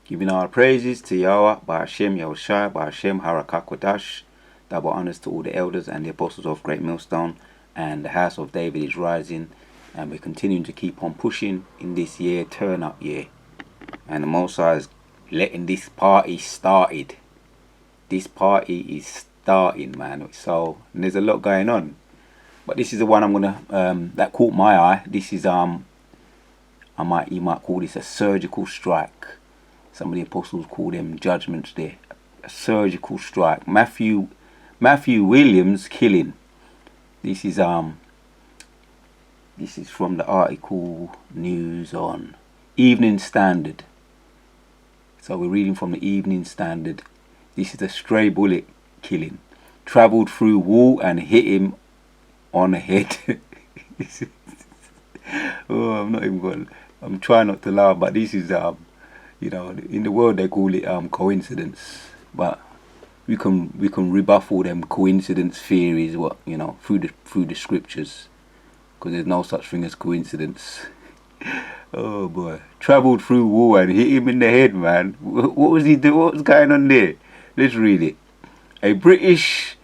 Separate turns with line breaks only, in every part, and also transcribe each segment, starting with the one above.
Giving our praises to Yahweh, Ba'ashem Yahushai, Ba'ashem Harakakwadash. Double honors to all the elders and the apostles of Great Millstone. And the house of David is rising. And we're continuing to keep on pushing in this year, turn up year. And the Most High is letting this party started. This party is starting, man. So there's a lot going on. But this is the one I'm gonna that caught my eye. This is you might call this a surgical strike. Some of the apostles call them judgments there. A surgical strike. Matthew Williams killing. This is from the article news on Evening Standard. So we're reading from the Evening Standard. This is a stray bullet killing. Travelled through wall and hit him on the head. Oh, I'm trying not to laugh, but this is you know, in the world they call it coincidence, but we can rebuff all them coincidence theories, through the scriptures, because there's no such thing as coincidence. Oh boy, travelled through wall and hit him in the head, man. What was he doing? What was going on there? Let's read it. A British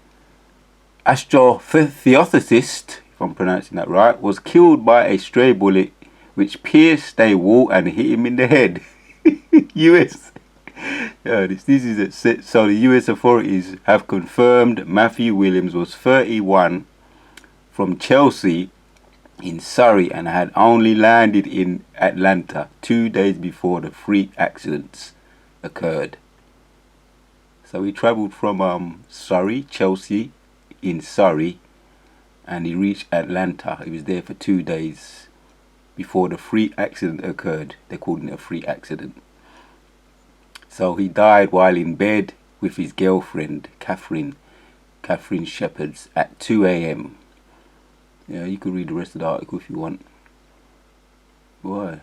astrophysicist, if I'm pronouncing that right, was killed by a stray bullet which pierced a wall and hit him in the head. US. This is it. So the US authorities have confirmed Matthew Williams was 31 from Chelsea in Surrey and had only landed in Atlanta 2 days before the freak accidents occurred. So he travelled from Chelsea in Surrey, and he reached Atlanta. He was there for 2 days before the freak accident occurred. They called it a freak accident. So he died while in bed with his girlfriend, Catherine Shepherds, at 2 a.m. Yeah, you can read the rest of the article if you want. Boy.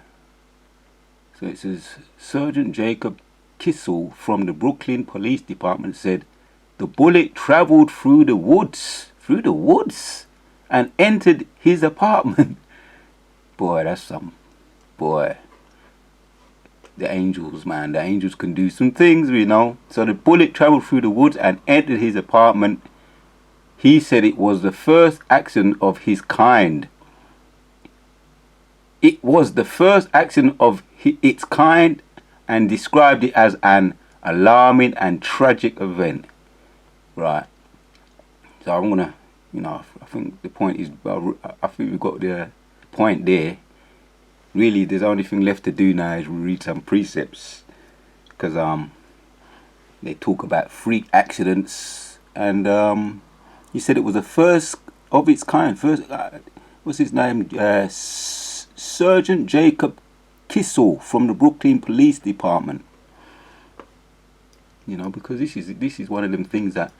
So it says, Sergeant Jacob Kissel from the Brooklyn Police Department said the bullet travelled through the woods, and entered his apartment. Boy, that's some... Boy. The angels, man. The angels can do some things, you know. So the bullet travelled through the woods and entered his apartment. He said it was the first accident of his kind. It was the first accident of its kind, and described it as an alarming and tragic event. Right. So I'm gonna, I think the point is, I think we've got the point there. Really, there's the only thing left to do now is read some precepts, because they talk about freak accidents, and he said it was the first of its kind. What's his name? Sergeant Jacob Kissel from the Brooklyn Police Department. Because this is one of them things that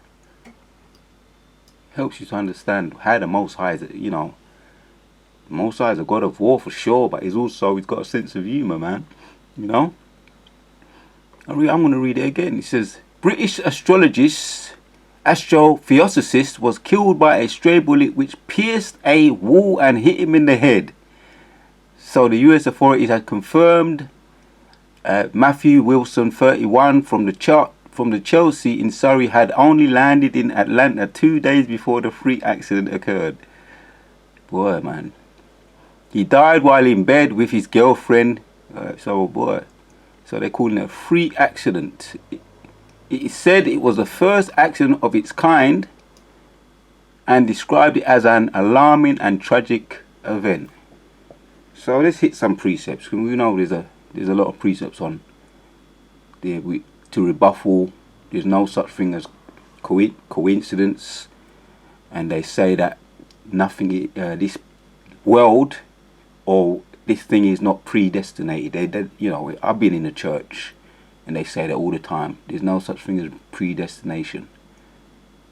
helps you to understand how the Most High is, Most High is a God of war for sure, but he's got a sense of humour, man. I'm going to read it again. It says, British astrophysicist was killed by a stray bullet which pierced a wall and hit him in the head. So the US authorities had confirmed Matthew Wilson, 31, from the Chelsea in Surrey, had only landed in Atlanta 2 days before the freak accident occurred. Boy, man. He died while in bed with his girlfriend. So they're calling it a freak accident. It said it was the first accident of its kind, and described it as an alarming and tragic event. So let's hit some precepts. We know there's a lot of precepts on there to rebuff all. There's no such thing as coincidence, and they say that nothing this world or this thing is not predestinated. I've been in the church and they say that all the time. There's no such thing as predestination.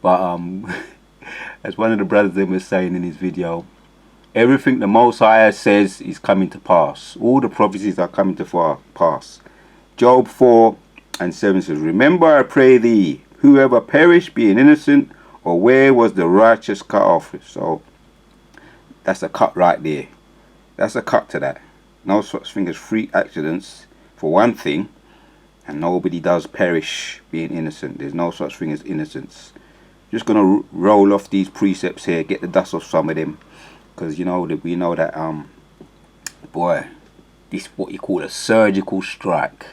But as one of the brothers was saying in his video, everything the Most High says is coming to pass. All the prophecies are coming to pass. Job 4:7 says, Remember, I pray thee, whoever perished being innocent, or where was the righteous cut off? So that's a cut right there. That's a cut to that. No such thing as freak accidents, for one thing. and nobody does perish being innocent. There's no such thing as innocence. Just gonna roll off these precepts here, get the dust off some of them, because you know that we know that boy, this what you call a surgical strike.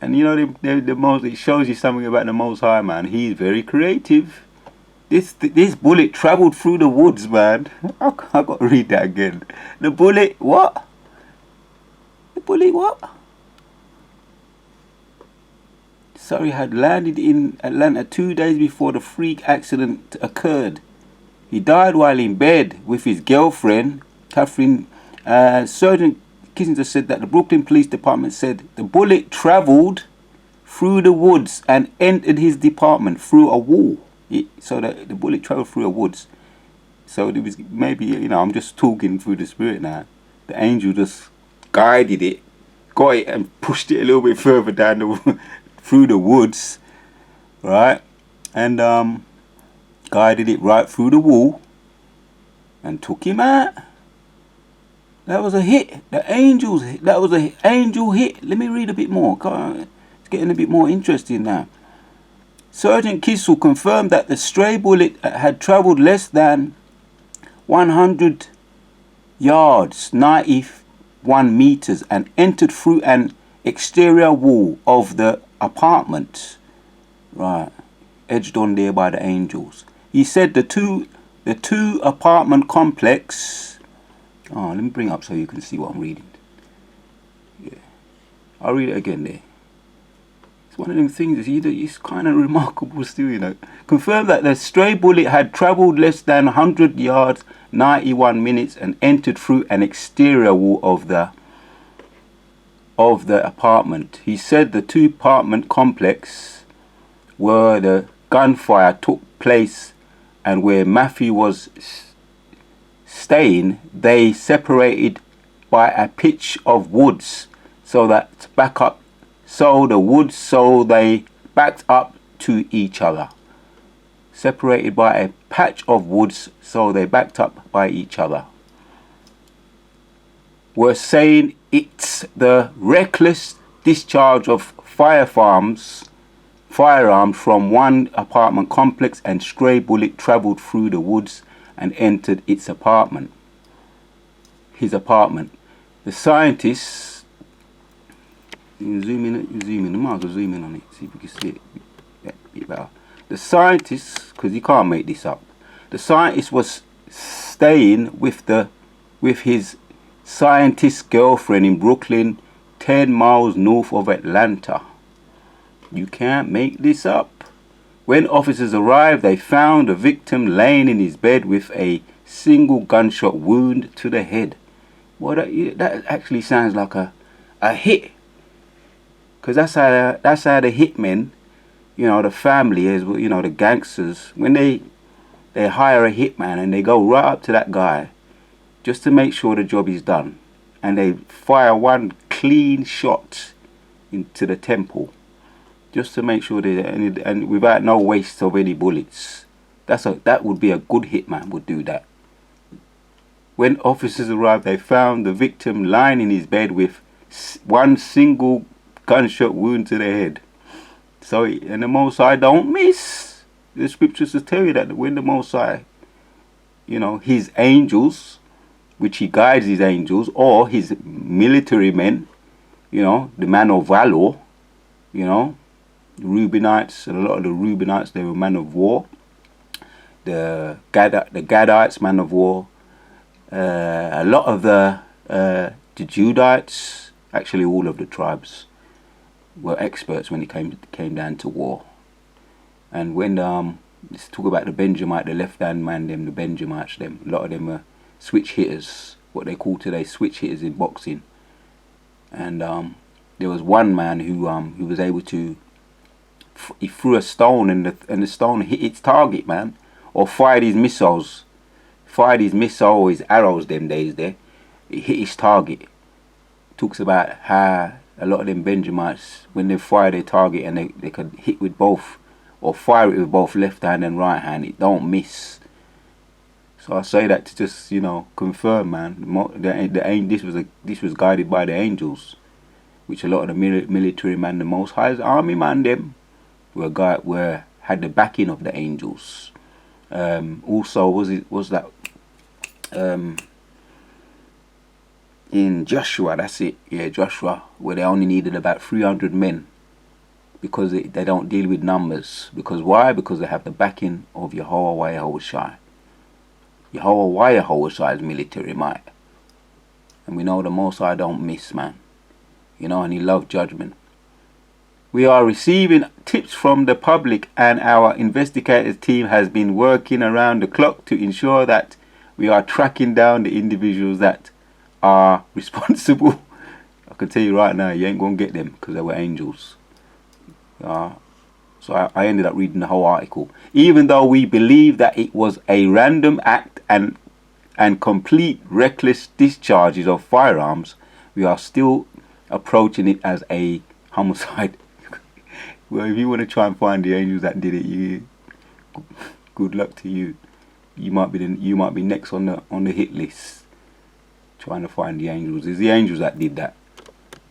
And you know the most, it shows you something about the Most High, man. He's very creative. This bullet travelled through the woods, man. I got to read that again. The bullet what? The bullet what? Surrey had landed in Atlanta 2 days before the freak accident occurred. He died while in bed with his girlfriend, Catherine. Sergeant Kissinger said that the Brooklyn Police Department said the bullet travelled through the woods and entered his department through a wall. So the bullet travelled through the woods. So it was maybe, you know, I'm just talking through the spirit now. The angel just guided it, got it and pushed it a little bit further down the through the woods, right? And guided it right through the wall and took him out. That was a hit. That was an angel hit. Let me read a bit more. It's getting a bit more interesting now. Sergeant Kissel confirmed that the stray bullet had travelled less than 100 yards, 91 meters, and entered through an exterior wall of the apartment. Right, edged on there by the angels. He said the two apartment complex. Oh, let me bring up so you can see what I'm reading. Yeah, I'll read it again there. It's one of them things, it's kind of remarkable still, you know. Confirmed that the stray bullet had travelled less than 100 yards, 91 minutes, and entered through an exterior wall of the apartment. He said the two apartment complex where the gunfire took place and where Matthew was staying, they separated by a pitch of woods so they backed up to each other. Separated by a patch of woods so they backed up by each other. We're saying it's the reckless discharge of firearms from one apartment complex, and stray bullet travelled through the woods and entered his apartment. The scientists, zoom in, I might as well zoom in on it, see if you can see it a bit better. The scientists, because you can't make this up, the scientist was staying with his scientist girlfriend in Brooklyn, 10 miles north of Atlanta. You can't make this up. When officers arrived, they found the victim laying in his bed with a single gunshot wound to the head. Well, that actually sounds like a hit. Because that's how the hitmen, you know, the family is, you know, the gangsters, when they hire a hitman and they go right up to that guy just to make sure the job is done, and they fire one clean shot into the temple just to make sure and without no waste of any bullets. That would be a good hitman would do that. When officers arrived, they found the victim lying in his bed with one single gunshot wound to the head. So, and the Most High don't miss. The scriptures will tell you that when the Most High, you know, his angels, which he guides his angels, or his military men, you know, the man of valor, you know, the Reubenites, and a lot of the Reubenites, they were men of war. The Gadites, man of war. A lot of the Judites, actually all of the tribes, were experts when it came down to war. And when let's talk about the Benjamite, the left hand man, them, the Benjamites, them, a lot of them were switch hitters, what they call today switch hitters in boxing. And there was one man who was able to, he threw a stone and the stone hit its target, man, or fired his missiles, or his arrows them days there, it hit his target. Talks about how a lot of them Benjamites, when they fire their target and they could hit with both, or fire it with both left hand and right hand, it don't miss. So I say that to just, you know, confirm, man. This was guided by the angels. which a lot of the military man, the Most High's army man, them had the backing of the angels. Also, was that in Joshua? That's it. Yeah, Joshua, where they only needed about 300 men, because they don't deal with numbers. Because why? Because they have the backing of Yahweh Yahushai. Yahweh Yahushai's military might. And we know the Most High don't miss, man. You know, and he loves judgment. We are receiving tips from the public, and our investigators team has been working around the clock to ensure that we are tracking down the individuals that are responsible. I can tell you right now, you ain't going to get them, because they were angels. So I ended up reading the whole article. Even though we believe that it was a random act and complete reckless discharges of firearms, we are still approaching it as a homicide. Well, if you want to try and find the angels that did it, good luck to you. You might be next on the hit list, trying to find the angels. It's the angels that did that,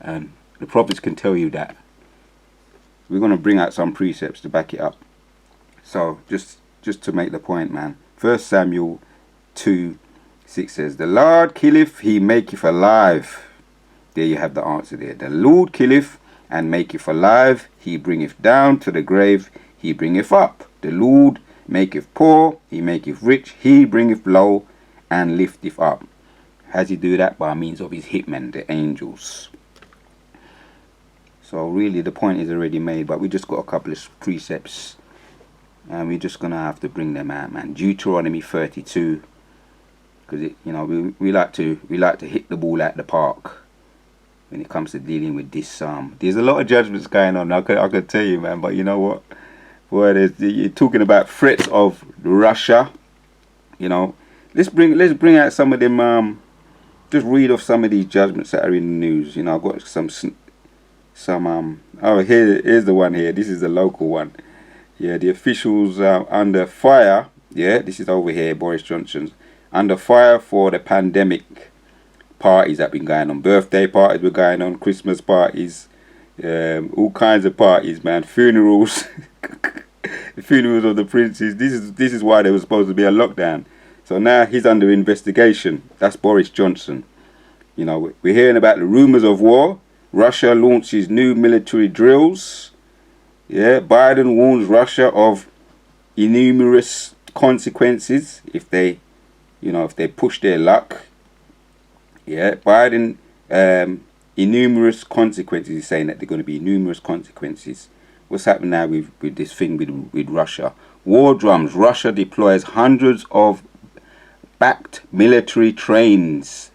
and the prophets can tell you that. We're going to bring out some precepts to back it up. So just to make the point, man. 1 Samuel 2:6 says, "The Lord killeth, he maketh alive." There you have the answer there. The Lord killeth and maketh alive, he bringeth down to the grave, he bringeth up. The Lord maketh poor, he maketh rich, he bringeth low and lifteth up. How does he do that? By means of his hitmen, the angels. So really the point is already made, but we just got a couple of precepts, and we're just gonna have to bring them out, man. Deuteronomy 32, because we like to hit the ball out the park when it comes to dealing with this. There's a lot of judgments going on. I could tell you, man, but you know what? Boy, you're talking about threats of Russia. Let's bring out some of them. Just read off some of these judgments that are in the news. I've got some. Oh, here's the one here. This is the local one. Yeah, the officials under fire. Yeah, this is over here. Boris Johnson's under fire for the pandemic. Parties that been going on. Birthday parties were going on. Christmas parties. All kinds of parties, man. Funerals. The funerals of the princes. This is why there was supposed to be a lockdown. So now he's under investigation. That's Boris Johnson. We're hearing about the rumors of war. Russia launches new military drills. Yeah, Biden warns Russia of innumerous consequences if they push their luck. Yeah, Biden, innumerous consequences. He's saying that there are going to be numerous consequences. What's happening now with this thing with Russia? War drums. Russia deploys hundreds of backed military trains.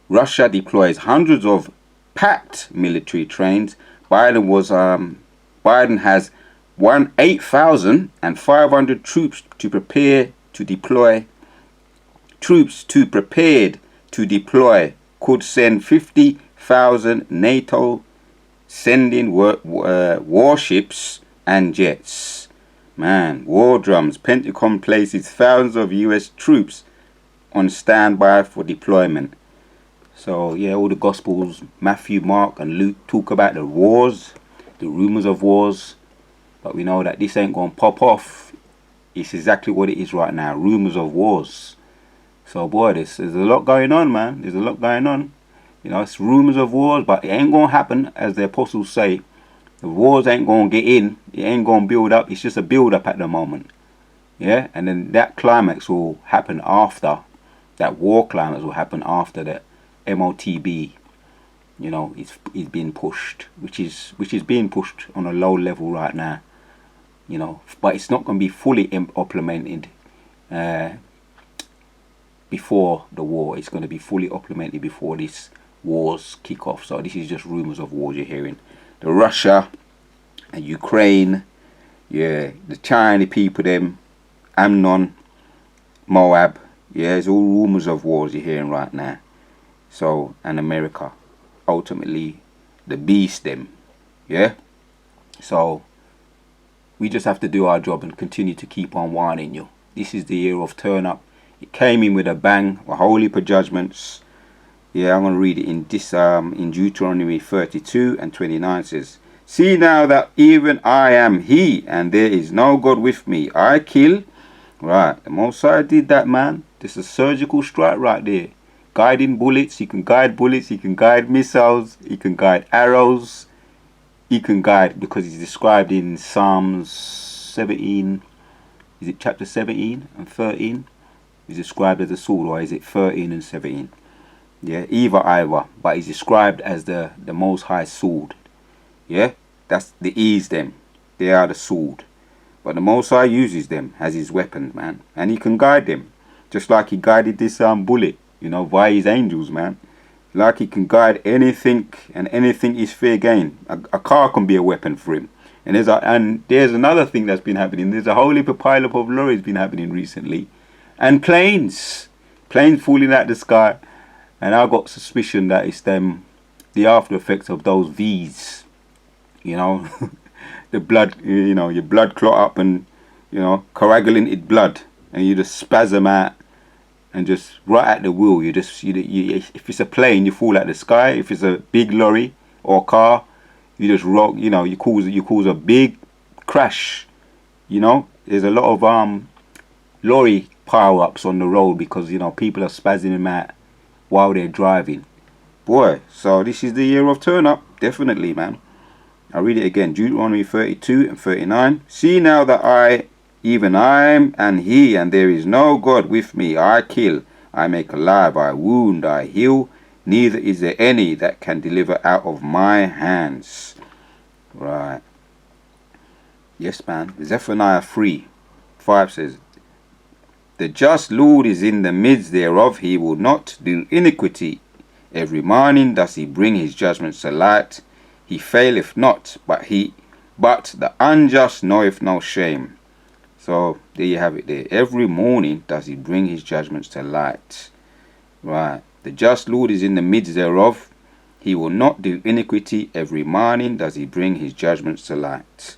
Russia deploys hundreds of packed military trains. Biden has 8,500 troops prepared to deploy. Could send 50,000 NATO sending warships and jets. Man, war drums. Pentagon places thousands of US troops on standby for deployment. So yeah, all the Gospels, Matthew, Mark and Luke talk about the wars, the rumors of wars. But we know that this ain't going to pop off. It's exactly what it is right now, rumors of wars. So boy, there's a lot going on, man. There's a lot going on. It's rumors of wars, but it ain't going to happen, as the apostles say. The wars ain't going to get in. It ain't going to build up. It's just a build up at the moment. Yeah, and then that climax will happen after. That war climax will happen after that. MOTB, it's being pushed, which is being pushed on a low level right now, but it's not going to be fully implemented before the war. It's going to be fully implemented before these wars kick off. So this is just rumors of wars you're hearing. The Russia and Ukraine, yeah, the Chinese people, them, Ammon, Moab, yeah, it's all rumors of wars you're hearing right now. So, and America, ultimately the beast them, yeah. So we just have to do our job and continue to keep on warning you. This is the year of turn up. It came in with a bang, a whole heap of judgments, Yeah, I'm going to read it in this in Deuteronomy 32 and 29 says, see now that even I am he, and there is no God with me. I kill. Right, the Most High did that, man. This is a surgical strike right there. Guiding bullets, he can guide bullets, he can guide missiles, he can guide arrows, he can guide, because he's described in Psalms 17, is it chapter 17 and 13? He's described as a sword, or is it 13 and 17? Yeah, either, but he's described as the Most High sword. Yeah, that's the ease them. They are the sword. But the Most High uses them as his weapon, man. And he can guide them. Just like he guided this bullet, you know, via his angels, man. Like he can guide anything, and anything is fair game. A car can be a weapon for him. And there's another thing that's been happening. There's a whole heap of pileup of lorries been happening recently. And planes falling out the sky. And I got suspicion that it's the after effects of those V's. You know, the blood, you know, your blood clot up and, you know, coagulated blood, and you just spasm out, and just right at the wheel, you if it's a plane, you fall out the sky. If it's a big lorry or car, you just rock, you know, you cause a big crash. You know, there's a lot of lorry pile ups on the road because, you know, people are spazzing them out while they're driving. Boy, so this is the year of turn up, definitely, man. I'll read it again. Deuteronomy 32 and 39. See now that I, even I am, and he, and there is no God with me. I kill, I make alive, I wound, I heal. Neither is there any that can deliver out of my hands. Right. Yes, man. Zephaniah 3:5 says, the just Lord is in the midst thereof. He will not do iniquity. Every morning does he bring his judgments to light. He faileth not, but the unjust knoweth no shame. So there you have it there. Every morning does he bring his judgments to light. Right. The just Lord is in the midst thereof. He will not do iniquity. Every morning does he bring his judgments to light.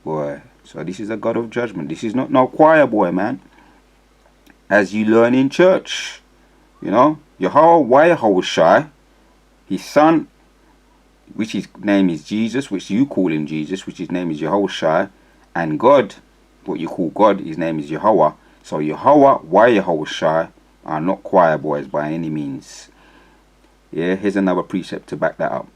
Boy, so this is a God of judgment. This is not no choir boy, man. As you learn in church, you know, Yahweh, his son, which his name is Jesus, which you call him Jesus, which his name is Yahushua, and God, what you call God, his name is Yahweh. So Yahushua are not choir boys by any means. Yeah, here's another precept to back that up.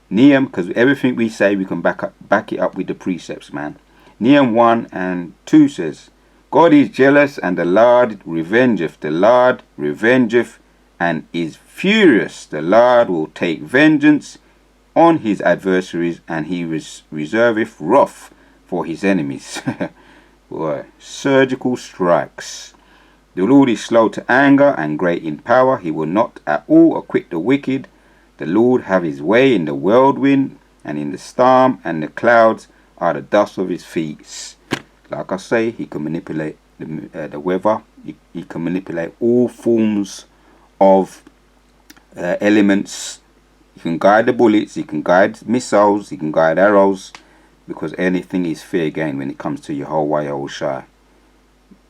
Nehemiah, because everything we say, we can back it up with the precepts, man. Nehemiah 1 and 2 says, God is jealous, and the Lord revengeth. The Lord revengeth and is furious. The Lord will take vengeance on his adversaries, and he reserveth wrath for his enemies. Boy, surgical strikes. The Lord is slow to anger and great in power. He will not at all acquit the wicked. The Lord have his way in the whirlwind and in the storm, and the clouds are the dust of his feet. Like I say, he can manipulate the weather. He can manipulate all forms of elements. He can guide the bullets. He can guide missiles. He can guide arrows, because anything is fair game when it comes to Yahweh Yahushua.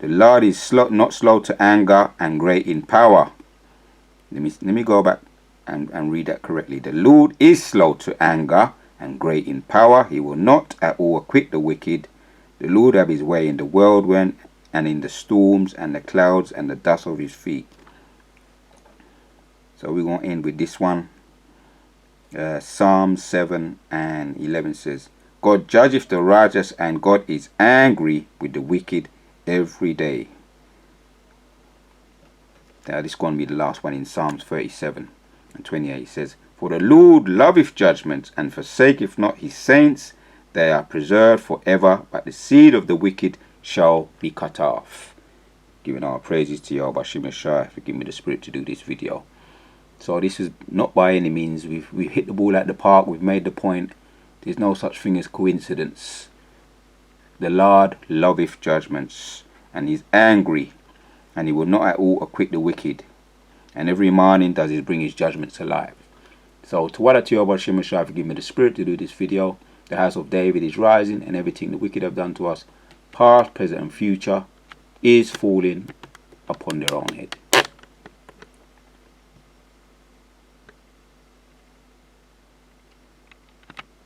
The Lord is not slow to anger and great in power. Let me go back and read that correctly. The Lord is slow to anger and great in power. He will not at all acquit the wicked. The Lord have his way in the whirlwind and in the storms and the clouds and the dust of his feet. So we're going to end with this one. Psalm 7 and 11 says, God judgeth the righteous, and God is angry with the wicked every day. Now this is going to be the last one in Psalms 37 and 28. It says, for the Lord loveth judgment, and forsaketh not his saints. They are preserved forever, but the seed of the wicked shall be cut off. Giving our praises to Yahweh Shemeshai for giving me the spirit to do this video. So this is not by any means, we've hit the ball at the park, we've made the point. There's no such thing as coincidence. The Lord loveth judgments, and he's angry, and he will not at all acquit the wicked. And every morning does he bring his judgments to life. So to what I Yahweh Shemeshai for giving me the spirit to do this video. The house of David is rising, and everything the wicked have done to us, past, present and future, is falling upon their own head.